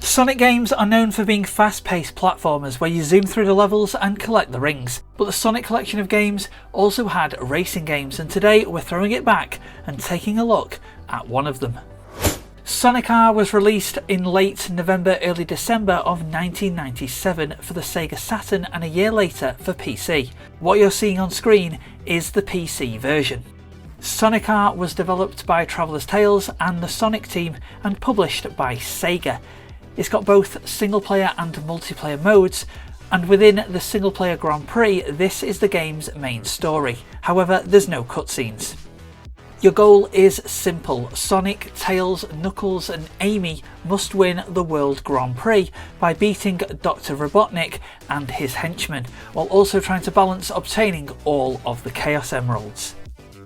Sonic games are known for being fast-paced platformers where you zoom through the levels and collect the rings, but the Sonic collection of games also had racing games, and today we're throwing it back and taking a look at one of them. Sonic R was released in late November, early December of 1997 for the Sega Saturn and a year later for PC. What you're seeing on screen is the PC version. Sonic R was developed by Traveller's Tales and the Sonic team and published by Sega. It's got both single player and multiplayer modes, and within the single player Grand Prix this is the game's main story. However, there's no cutscenes. Your goal is simple. Sonic, Tails, Knuckles and Amy must win the World Grand Prix by beating Dr. Robotnik and his henchmen, while also trying to balance obtaining all of the Chaos Emeralds.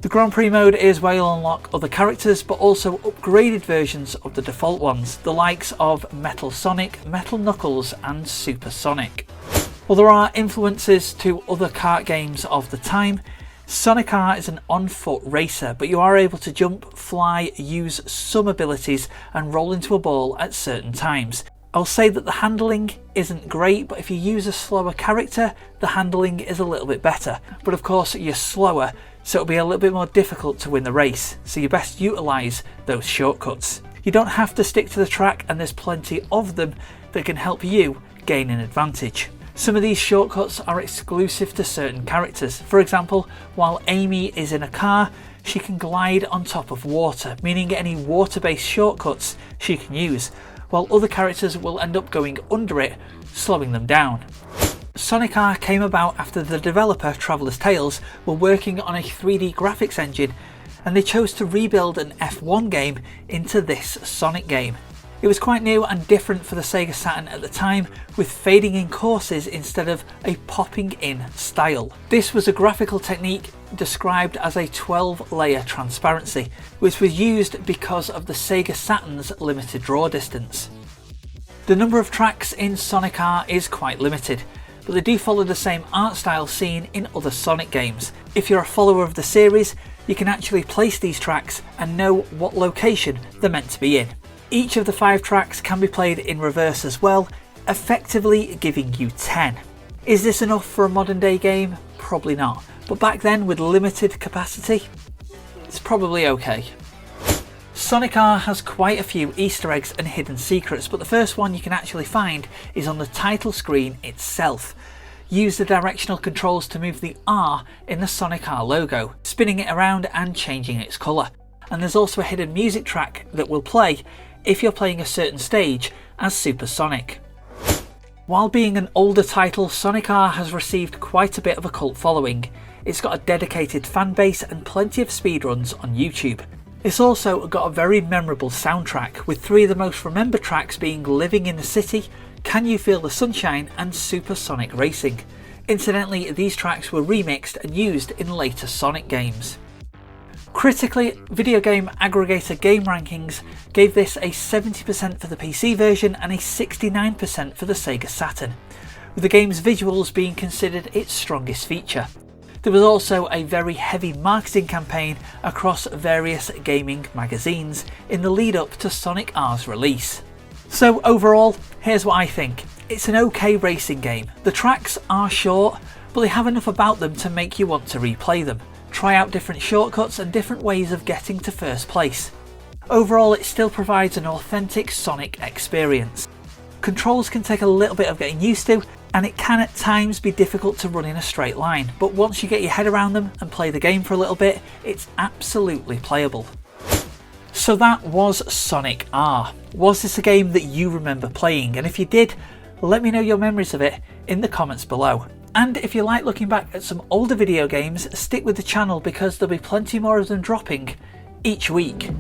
The Grand Prix mode is where you'll unlock other characters, but also upgraded versions of the default ones, the likes of Metal Sonic, Metal Knuckles and Super Sonic. While there are influences to other kart games of the time, Sonic R is an on-foot racer, but you are able to jump, fly, use some abilities and roll into a ball at certain times. I'll say that the handling isn't great, but if you use a slower character, the handling is a little bit better. But of course you're slower, so it'll be a little bit more difficult to win the race, so you best utilise those shortcuts. You don't have to stick to the track, and there's plenty of them that can help you gain an advantage. Some of these shortcuts are exclusive to certain characters. For example, while Amy is in a car, she can glide on top of water, meaning any water-based shortcuts she can use, while other characters will end up going under it, slowing them down. Sonic R came about after the developer Traveller's Tales were working on a 3D graphics engine, and they chose to rebuild an F1 game into this Sonic game. It was quite new and different for the Sega Saturn at the time, with fading in courses instead of a popping in style. This was a graphical technique described as a 12-layer transparency, which was used because of the Sega Saturn's limited draw distance. The number of tracks in Sonic R is quite limited, but they do follow the same art style seen in other Sonic games. If you're a follower of the series, you can actually place these tracks and know what location they're meant to be in. Each of the 5 tracks can be played in reverse as well, effectively giving you 10. Is this enough for a modern day game? Probably not, but back then with limited capacity, it's probably okay. Sonic R has quite a few Easter eggs and hidden secrets, but the first one you can actually find is on the title screen itself. Use the directional controls to move the R in the Sonic R logo, spinning it around and changing its colour. And there's also a hidden music track that will play if you're playing a certain stage as Super Sonic. While being an older title, Sonic R has received quite a bit of a cult following. It's got a dedicated fan base and plenty of speedruns on YouTube. It's also got a very memorable soundtrack, with 3 of the most remembered tracks being Living in the City, Can You Feel the Sunshine and Super Sonic Racing. Incidentally, these tracks were remixed and used in later Sonic games. Critically, video game aggregator Game Rankings gave this a 70% for the PC version and a 69% for the Sega Saturn, with the game's visuals being considered its strongest feature. There was also a very heavy marketing campaign across various gaming magazines in the lead up to Sonic R's release. So overall, here's what I think. It's an okay racing game. The tracks are short, but they have enough about them to make you want to replay them. Try out different shortcuts and different ways of getting to first place. Overall, it still provides an authentic Sonic experience. Controls can take a little bit of getting used to, and it can at times be difficult to run in a straight line, but once you get your head around them and play the game for a little bit, it's absolutely playable. So that was Sonic R. Was this a game that you remember playing? And if you did, let me know your memories of it in the comments below. And if you like looking back at some older video games, stick with the channel because there'll be plenty more of them dropping each week.